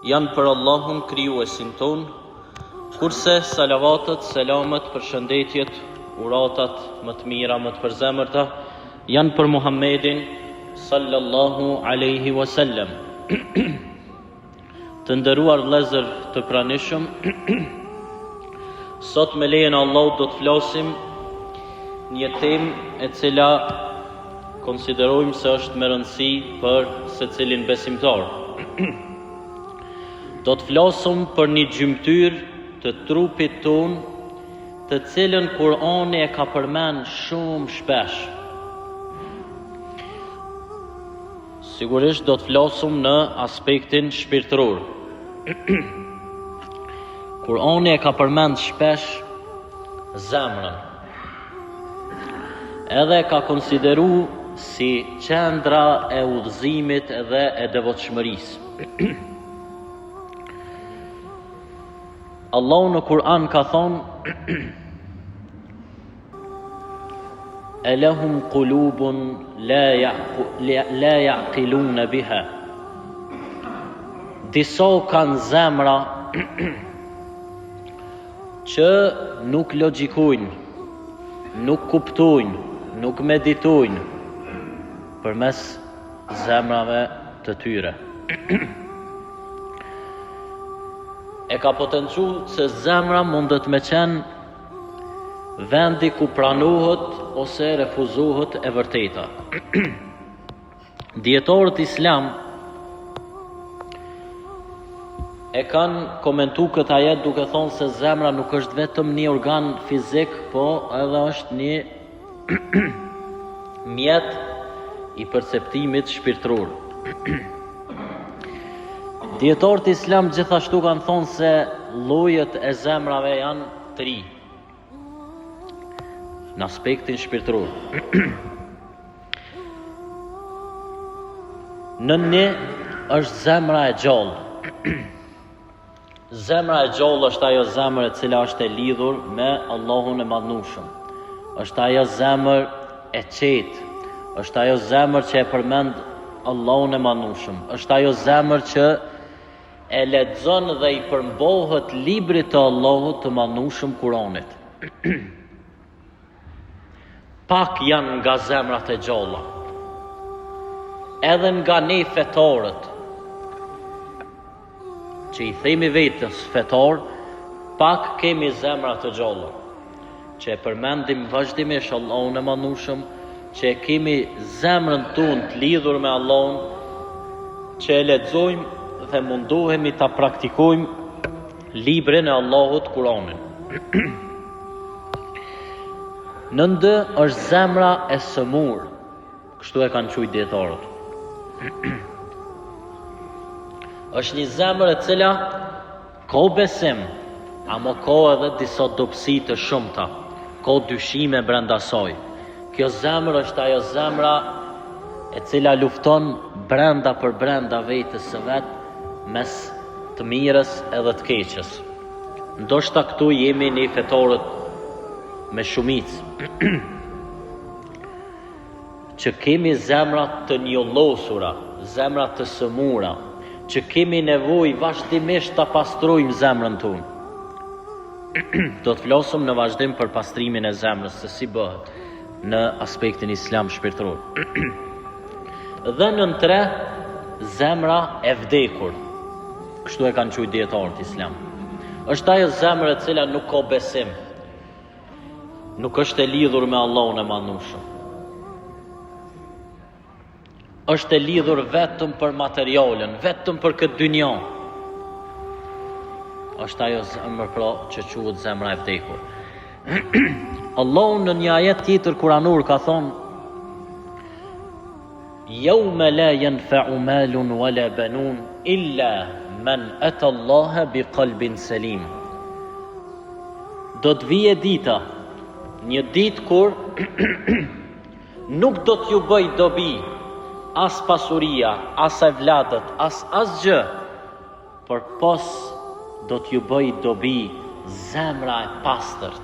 janë për Allahun krijuesin ton, kurse salavatët, selamet, përshëndetjet, uratat më të mira, më të përzemërta janë për Muhammedin sallallahu alaihi wasallam. Të nderuar vëllezër të pranishëm, sot me lejen e Allahut do të flasim një temë e cila konsiderojmë se është me rëndësi për secilin besimtar. Do të flasim për një gjymtyr të trupit ton, të cilën Kurani e ka përmend shumë shpesh. Sigurisht do të flasim në aspektin shpirtëror. Kurani e ka përmend shpesh zemrën, edhe ka konsideru si qendra e udhëzimit dhe e devotshmërisë. Allahu në Kur'an ka thonë: "Elahum qulubun la ya'qiluna biha." Disa kanë zemra që nuk logjikojnë, nuk kuptojnë, nuk meditojnë përmes zemrave të tyre. E ka potencu se zemra mundet me qenë vendi ku pranohet ose refuzohet e vërteta. Dietarët islam e kanë komentu këtë ajet duke thonë se zemra nuk është vetëm një organ fizik, po edhe është një mjet i perceptimit shpirtëror. Dietarët islam gjithashtu kanë thonë se llojet e zemrave janë 3 në aspektin shpirtëror. Në një është zemra e gjallë. Zemra e gjallë është ajo zemër e cila është e lidhur me Allahun e Madhnueshëm. Është ajo zemër e qetë, është ajo zemër që e përmend Allahun e Madhnueshëm. Është ajo zemër që e lexon dhe i përmbohet librit të Allahut të Madhnueshëm, Kuranit. Pak janë nga zemrat e gjalla, edhe nga ne fetarët, që i themi vetës fetar, pak kemi zemrat e gjalla, që e përmendim vazhdimisht Allahun e Madhnueshëm, që e kemi zemrën tonë të lidhur me Allahun, që e lexojmë dhe mundohemi ta praktikojmë librin e Allahut, Kuranin. Nëndë është zemra e sëmur, kështu e kanë thënë dietarët. Është një zemër e cila ka besim, ama ka edhe disa dobësi të shumta, ka dyshime brenda saj. Kjo zemër është ajo zemra e cila lufton brenda për brenda vetës së vet mes të mirës edhe të keqes. Ndoshta këtu jemi ne fetarët me shumicë që kemi zemrat të njollosura, zemrat të sëmura, që kemi nevojë vazhdimisht ta pastrojmë zemrën tonë. Do të flasim në vazhdim për pastrimin e zemrës, se si bëhet në aspektin islam shpirtëror. Dhe në 3, zemra e vdekur, kështu e kanë thënë dietarët islam. Është ajo zemër e cila nuk ka besim, nuk është e lidhur me Allahun e Madhnueshëm. Është e lidhur vetëm për materialin, vetëm për këtë dynjë. Është ajo zemër pra që quhet zemra e vdekur. Allahu në një ajet tjetër kuranor ka thonë: "Yawma la yanfa'u malun wala banun illa man ata Allaha biqalbin salim." Do të vijë dita, një ditë kur nuk do t'ju bëj dobi as pasuria, as evladët, as asgjë, por pos do t'ju bëj dobi zemra e pastërt.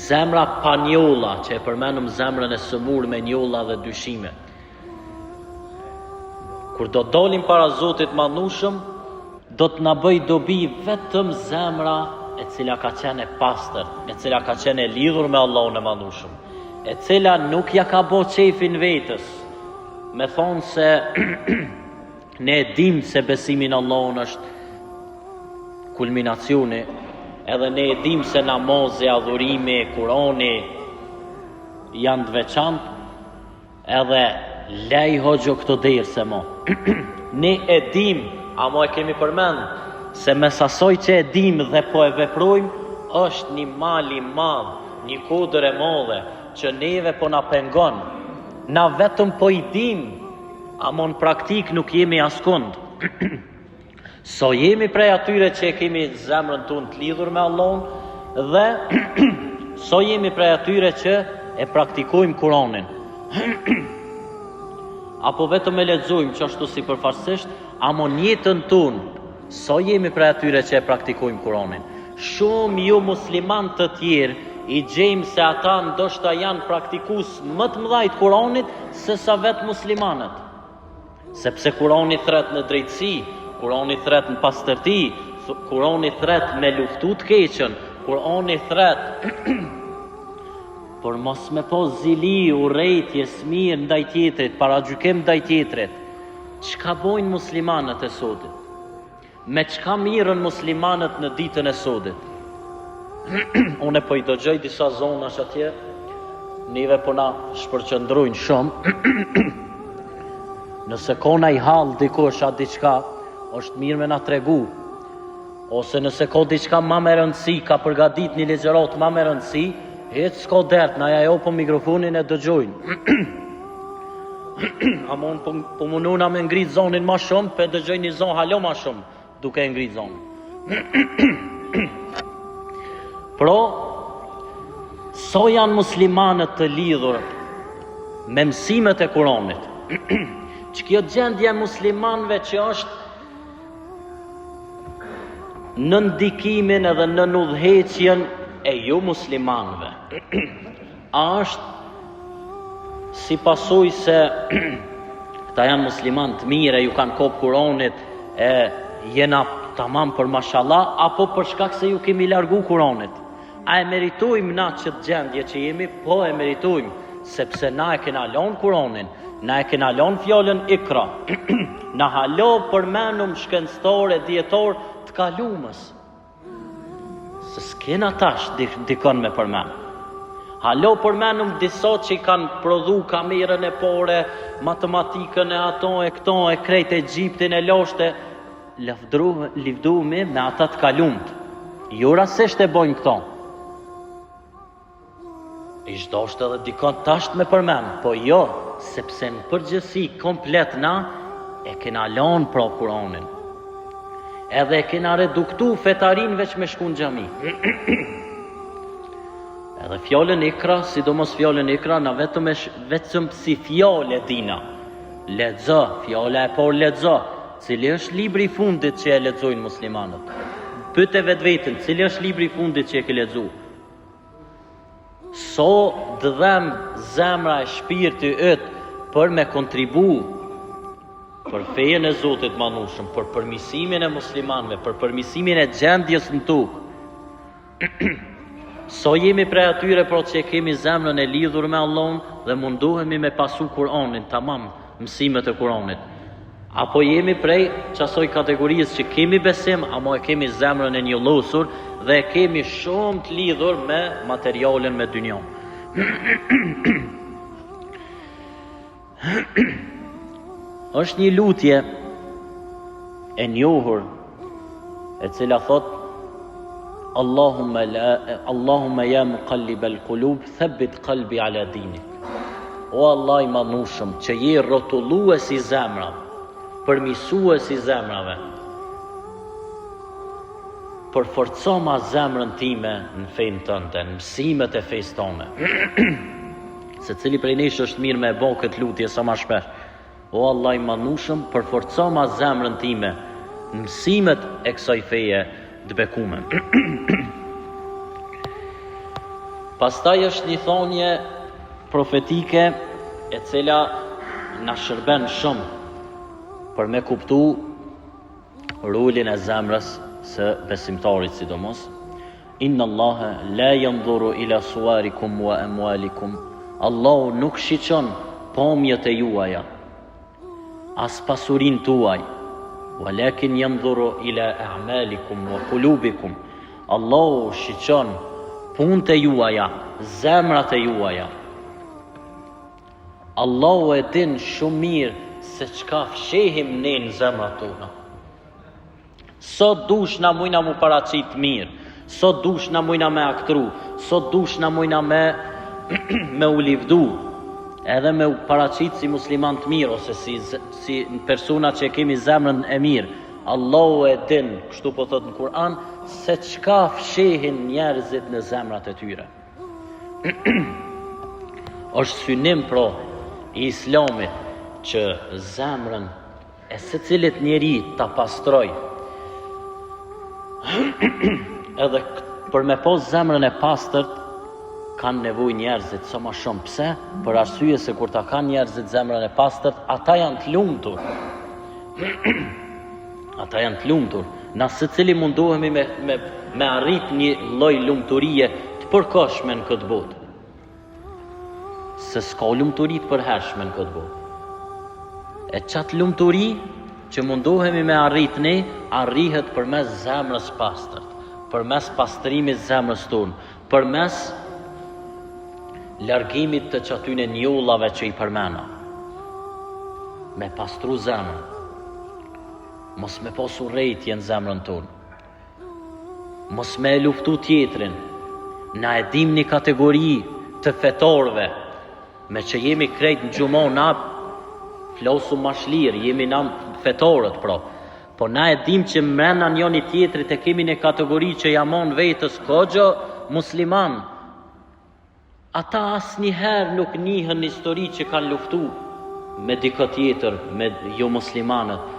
Zemra pa njolla, që e përmenëm zemrën e sëmur me njolla dhe dyshime. Kur do dolim para Zotit Madhnushëm, do të na bëj dobi vetëm zemra e cila ka qenë e pastër, e cila ka qenë e lidhur me Allahun e Madhnushëm, e cila nuk ja ka bo qefin vetës, me thonë se ne e dim se besimin Allahun është kulminacioni, edhe ne e dim se namazi, adhurimi, Kurani janë të veçantë, edhe lej hoxho këto derë se mo. Ne e dim, a mo e kemi përmend, se mes asoj që e dim dhe po e veprojmë, është një mal i madh, një kodër e madhe, që neve po na pengon. Na vetëm po i dim, a mo në praktik nuk jemi askund. So jemi prej atyre që e kemi zemrën tonë të lidhur me Allahun, dhe so jemi prej atyre që e praktikojmë Kuranin. Apo vetëm e lexojmë qashtu si përfarsisht, amo njëtën tonë, so jemi prej atyre që e praktikojmë Kuranin. Shumë ju musliman të tjerë i gjejmë se ata ndoshta janë praktikues më të mëdhajt Kuranit se sa vetë muslimanët. Sepse Kurani thret në drejtësi, Kurani thret në pastërti, Kurani thret me luftu të keqen, Kurani thret por mos me po zili, urrejtje, smirë ndaj tjetrit, paragjykim ndaj tjetrit. Çka bojnë muslimanët e sodit? Me çka mirën muslimanët në ditën e sodit? Unë po i dëgjoj disa zonash atje, neve po na shpërqendrojnë shumë. Nëse kona i hall dikush atë diçka, është mirë me na tregu. Ose nëse ka diçka më me rëndësi, ka përgatit një ligjërat më me rëndësi, hec s'ka dert, na ja jo po mikrofonin e dëgjojnë. Amon po mununa me ngrit zonin ma shumë, pe dëgjoj një zon halo ma shumë, duke ngrit zonin. Pro, so janë muslimanët të lidhur me mësimet e Kuranit. Që kjo gjendje muslimanëve që është në ndikimin edhe në udhëheqjen e ju muslimanëve, është si pasojë se këta janë musliman të mirë, ju kanë kopë Kuranit, e jena tamam për mashallah, apo për shkak se ju kemi largu Kuranit. A e meritojmë na që të gjendje që jemi? Po e meritojmë, sepse na e kena lënë Kuranin, na e kena lënë fjalën Ikra, na halo përmenum shkencëtar e dietar të kalumës. Se s'kena tash dikon me përmen. Halo përmenum disa që i kanë prodhu kamerën e pore, matematikën e ato e këto e krejt e Egjiptin e lashte, livdu me ata të kalumt. Jo rasisht e bojnë këto. Ishtë doshtë edhe dikon tasht me përmen, po jo, sepse në përgjësi komplet na e kena lanë pra Kuranin. Edhe e kena reduktu fetarin veç me shku në xhami. Edhe fjallën Ikra, sidomos fjallën Ikra, na vetëm si fjallë e dina. Lexo, fjalla e por lexo, cili është libri i fundit që e lexojnë muslimanët. Pyete vetveten, cili është libri i fundit që e ke lexuar? So dëm zemra e shpirti yt për me kontribu për fejen e Zotit Madhnushëm, për përmirësimin e muslimanëve, për përmirësimin e gjendjes në tokë. So jemi prej atyre pro që kemi zemrën e lidhur me Allahun dhe mundohemi me pasu Kur'anin, tamam, mësimet e Kur'anit. Apo jemi prej qasoj kategorisë që kemi besim, amo e kemi zemrën e njollosur dhe e kemi shumë të lidhur me materialin me dynjon. Është një lutje e njohur e cila thot Allahumma ya muqallibal qulub thabbit qalbi ala dinik. O Allah i Madhnushëm, që je rrotullues i zemrave, përmirësues i zemrave, përforco ma zemrën time në fejnë tënde, në mësimet e fejës tone. Se cili prej nesh është mirë me e bo këtë lutje sa ma shpesh. O Allah i Madhnushëm, përforco ma zemrën time në mësimet e kësaj feje të bekume. Pastaj është një thonje profetike e cila na shërben shumë për me kuptu rolin e zemrës së besimtarit sidomos. Inna Allaha la yanzuru ila suwarikum wa amwalikum. Allahu nuk shiqon pamjet e juaja, as pasurin tuaj, walakin yanzuru ila a'malikum wa qulubikum. Allahu shiqon punët e juaja, zemrat e juaja. Allahu e din shumë mirë se çka fshehim ne në zemrat tona. Sot dush na mujna mu paracit mirë, sot dush na mujna me aktru, sot dush na mujna me u livdu, edhe me u paracit si musliman të mirë, ose si persona që kemi zemrën e mirë. Allahu e din, kështu po thot në Kur'an, se çka fshehin njerëzit në zemrat e tyre. Është synim pro i Islamit që zemrën e secilit njeri ta pastroj. Edhe për me pos zemrën e pastërt kanë nevojë njerëzit sa më shumë. Pse? Për arsye se kur ta kanë njerëzit zemrën e pastërt, ata janë të lumtur. Ata janë të lumtur. Na secili mundohemi me arrit një lloj lumturie të përkohshme në këtë botë. Se s'ka lumturi të përhershme në këtë botë. E qatë lumturi që mundohemi me arrit ne, arrihet përmes zemrës pastërt, përmes pastrimit zemrës tonë, përmes largimit të çatyne njollave që i përmena. Me pastru zemrën. Mos me posu rejtje në zemrën tonë. Mos me luftu tjetrin. Na e dim një kategori të fetorve, me që jemi krejt në gjumon, na flosu mashlir, jemi na fetorët, po na e dim që mrena njoni tjetrit e kemi një kategori që jamon vetës kogjo musliman. Ata as njëherë nuk njihën një histori që kanë luftu me dikë tjetër, me jo muslimanët.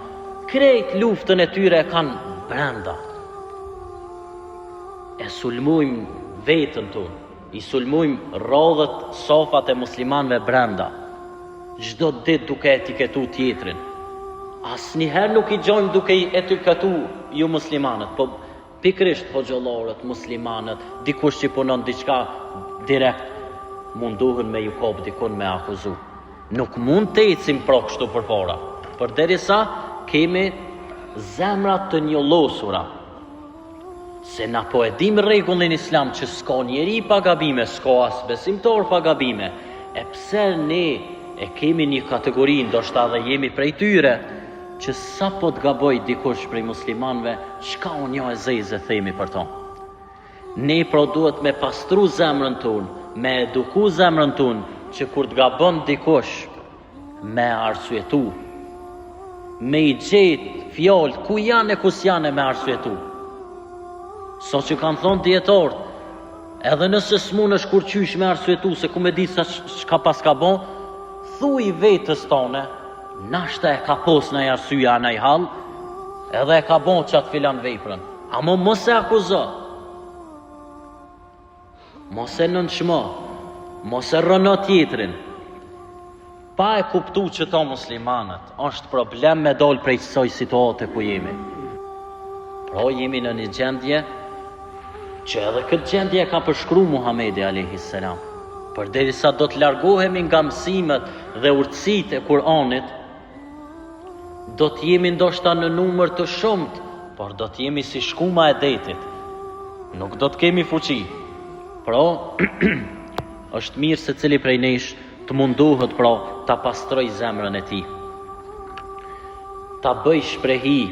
Krejt luftën e tyre e kanë brenda. E sulmujmë vetën tonë, i sulmujmë rodhët, sofat e muslimanëve brenda. Çdo ditë duke etiketu tjetrin. Asnjëherë nuk i gjojmë duke i etiketu ju muslimanët, po pikrisht hoxhallarët, muslimanët, dikush që punon diçka direkt munduhen me ju kop dikun me akuzu. Nuk mund të ecim pro kështu përpara, përderisa kemi zemrat të njollosura. Se na po e dim rregullin islam që s'ka njeri pa gabime, s'ka as besimtar pa gabime. E pse ne e kemi një kategori, ndoshta dhe jemi prej tyre, që sa po të gaboj dikush prej muslimanve, çka unë jo e zezë themi për to. Ne pro duhet me pastru zemrën tonë, me eduku zemrën tonë, që kur të gabon dikush, me arsyetu, me i gjetë fjallë, ku janë e kus janë me arsyetu. So që kanë thonë djetarët, edhe nëse s'mun është kur qysh me arsyetu, se ku me di sa çka pas ka bon, thuj vetës tone, nashta e ka pos në arsyja në i hal, edhe e ka bon qatë filan vejprën. Amo mos e akuzo, mos e nënçmo, mos e rëno tjetrin. Pa e kuptu që ta muslimanët, është problem me dal prej kësaj situate ku jemi. Pra jemi në një gjendje, që edhe këtë gjendje ka përshkru Muhamedi a.s. Përderisa do të largohemi nga mësimet dhe urtësitë e Kur'anit, do të jemi ndoshta në numër të shumt, por do të jemi si shkuma e detit. Nuk do të kemi fuqi. Pra, është mirë se cili prej nesh të mundohet pra ta pastroj zemrën e tij. Ta bëj shprehi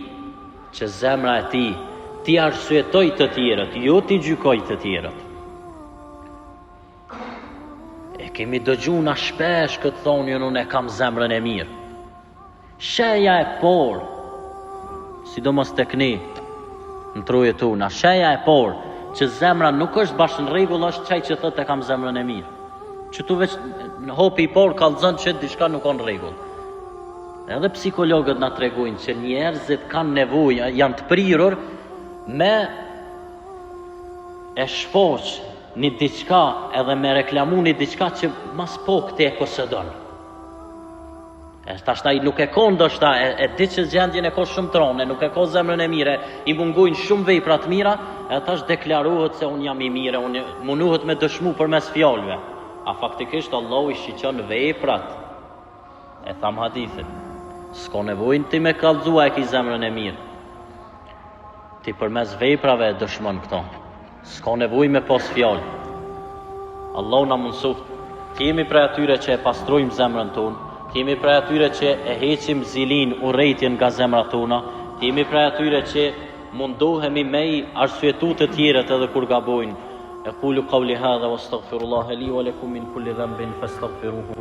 që zemra e tij ti arsyetoj të tjerët, jo ti gjykoj të tjerët. E kemi dëgju na shpesh këtë thonjën, unë e kam zemrën e mirë. Sheja e por, sidomos tek ne, në trojet tona, sheja e por, që zemra nuk është bashkë në rregull, është çaj që thotë e kam zemrën e mirë. Që tu veç në hopi i por kallëzon që diçka nuk ka në rregull. Edhe psikologët na tregojnë që njerëzit kanë nevojë, janë të prirur me e shfoq një diçka edhe me reklamu një diçka që mas po këte e posedon. Tashtaj nuk e ka ndoshta, e di që gjendjen e ka shumë trone, nuk e ka zemrën e mire, i mungojnë shumë vepra të mira, e tash deklarohet se unë jam i mire, unë munohet me dëshmu përmes fjalëve. A faktikisht Allahu i shiqon veprat. E tham hadithin, s'ka nevojnë ti me kallëzua e ki zemrën e mirë. Ti përmes veprave e dëshmon këto. S'ka nevojnë me pas fjalë. Allahu na mundsoft, ti jemi prej atyre që e pastrojmë zemrën tonë, ti jemi prej atyre që e heqim zilin, urrejtjen nga zemrat tona, ti jemi prej atyre që mundohemi me i arsyetu të tjerët edhe kur gabojnë. E qulu qawli hadha wastaghfirullaha li wa lakum min kulli dhanbin fastaghfiruhu